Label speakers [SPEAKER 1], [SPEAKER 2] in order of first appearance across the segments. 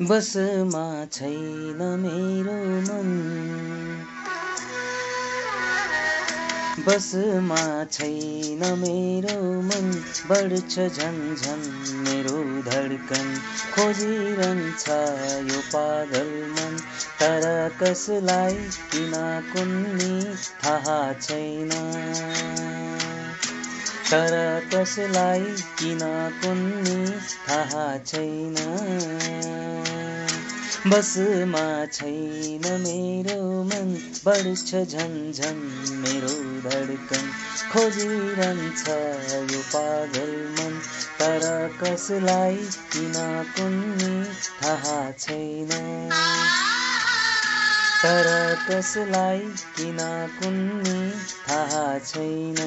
[SPEAKER 1] बसमा छैन मेरो मन बसमा छैन मेरो मन बढ्छ झन्झन मेरो धड्कन खोजिरहन्छ यो पागल मन तर कसलाई किन कुन्नी थाहा छैन तर कसलाई किन कुन्नी थाहा छैन बसमा छैन मेरो मन बढ्छ झन्झन मेरो धड्कन खोजिरहन्छ यो पागल मन तर कसलाई किन कुन्नी थाहा छैन तर कसलाई किन कुन्नी थाहा छैन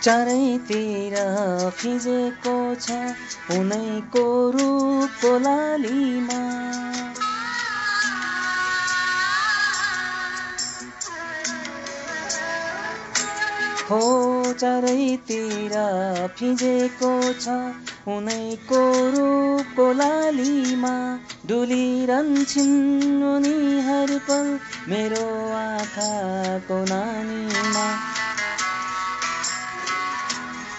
[SPEAKER 1] चारैतिर फिजेको छ उनैको रूपको लालीमा हो चारैतिर फिजेको छ उनैको रूपको लालीमा डुलिरहन्छन् उनी हर पल मेरो आँखाको नानीमा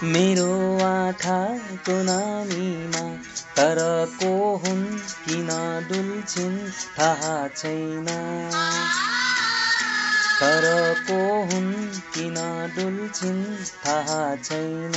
[SPEAKER 1] मेरो आँखाको नानीमा तर को हुन् किन डुल्छिन् थाहा छैन तर को हुन् किन डुल्छिन् थाहा छैन